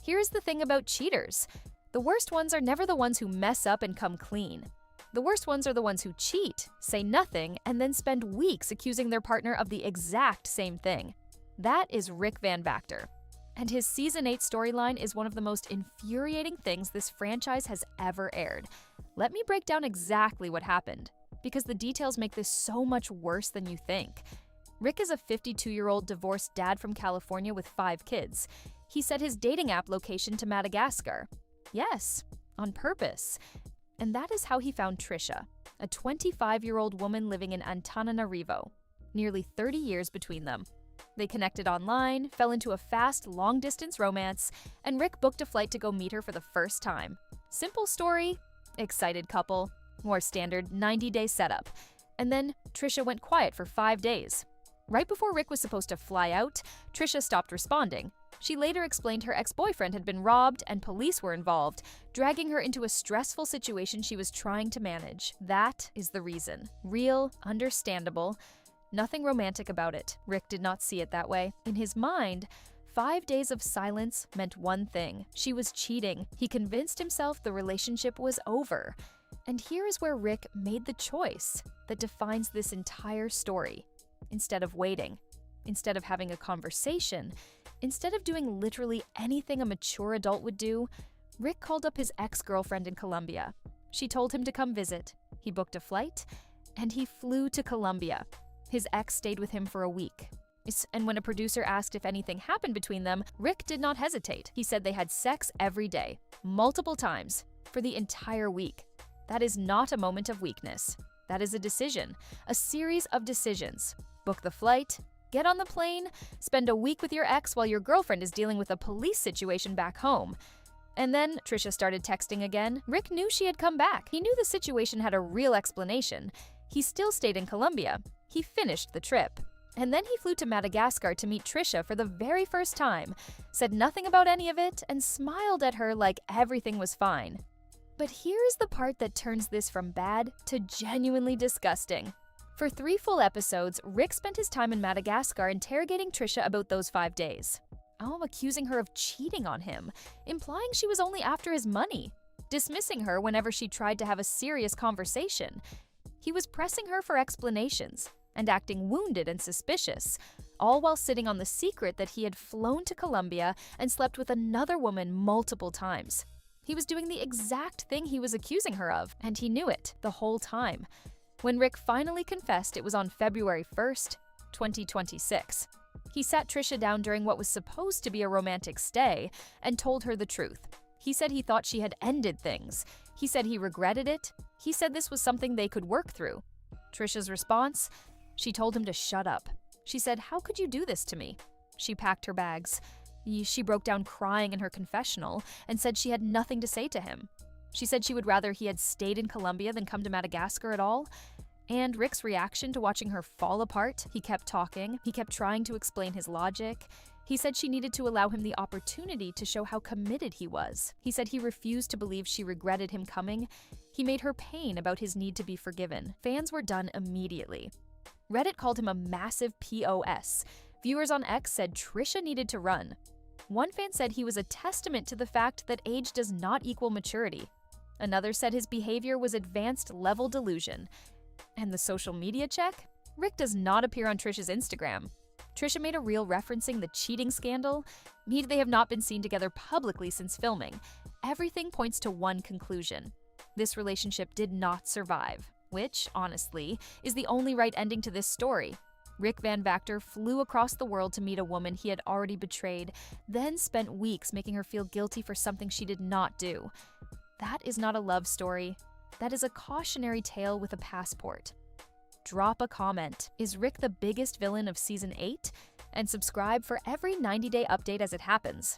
Here's the thing about cheaters. The worst ones are never the ones who mess up and come clean. The worst ones are the ones who cheat, say nothing, and then spend weeks accusing their partner of the exact same thing. That is Rick Van Vactor. And his Season 8 storyline is one of the most infuriating things this franchise has ever aired. Let me break down exactly what happened, because the details make this so much worse than you think. Rick is a 52-year-old divorced dad from California with 5 kids. He set his dating app location to Madagascar. Yes, on purpose. And that is how he found Trisha, a 25-year-old woman living in Antananarivo, nearly 30 years between them. They connected online, fell into a fast, long-distance romance, and Rick booked a flight to go meet her for the first time. Simple story, excited couple, more standard 90-day setup. And then Trisha went quiet for 5 days. Right before Rick was supposed to fly out, Trisha stopped responding. She later explained her ex-boyfriend had been robbed and police were involved, dragging her into a stressful situation she was trying to manage. That is the reason. Real, understandable, nothing romantic about it. Rick did not see it that way. In his mind, 5 days of silence meant one thing: she was cheating. He convinced himself the relationship was over. And here is where Rick made the choice that defines this entire story. Instead of waiting, instead of having a conversation, instead of doing literally anything a mature adult would do, Rick called up his ex-girlfriend in Colombia. She told him to come visit. He booked a flight, and he flew to Colombia. His ex stayed with him for a week. And when a producer asked if anything happened between them, Rick did not hesitate. He said they had sex every day, multiple times, for the entire week. That is not a moment of weakness. That is a decision, a series of decisions. Book the flight, get on the plane, spend a week with your ex while your girlfriend is dealing with a police situation back home. And then Trisha started texting again. Rick knew she had come back. He knew the situation had a real explanation. He still stayed in Colombia. He finished the trip. And then he flew to Madagascar to meet Trisha for the very first time, said nothing about any of it, and smiled at her like everything was fine. But here is the part that turns this from bad to genuinely disgusting. For 3 full episodes, Rick spent his time in Madagascar interrogating Trisha about those 5 days. Accusing her of cheating on him, implying she was only after his money, dismissing her whenever she tried to have a serious conversation. He was pressing her for explanations and acting wounded and suspicious, all while sitting on the secret that he had flown to Colombia and slept with another woman multiple times. He was doing the exact thing he was accusing her of, and he knew it the whole time. When Rick finally confessed, it was on February 1st, 2026. He sat Trisha down during what was supposed to be a romantic stay and told her the truth. He said he thought she had ended things. He said he regretted it. He said this was something they could work through. Trisha's response? She told him to shut up. She said, "How could you do this to me?" She packed her bags. She broke down crying in her confessional and said she had nothing to say to him. She said she would rather he had stayed in Colombia than come to Madagascar at all. And Rick's reaction to watching her fall apart, he kept talking, he kept trying to explain his logic. He said she needed to allow him the opportunity to show how committed he was. He said he refused to believe she regretted him coming. He made her pain about his need to be forgiven. Fans were done immediately. Reddit called him a massive POS. Viewers on X said Trisha needed to run. One fan said he was a testament to the fact that age does not equal maturity. Another said his behavior was advanced level delusion. And the social media check? Rick does not appear on Trisha's Instagram. Trisha made a reel referencing the cheating scandal. They have not been seen together publicly since filming. Everything points to one conclusion. This relationship did not survive, which, honestly, is the only right ending to this story. Rick Van Vactor flew across the world to meet a woman he had already betrayed, then spent weeks making her feel guilty for something she did not do. That is not a love story. That is a cautionary tale with a passport. Drop a comment. Is Rick the biggest villain of Season 8? And subscribe for every 90-day update as it happens.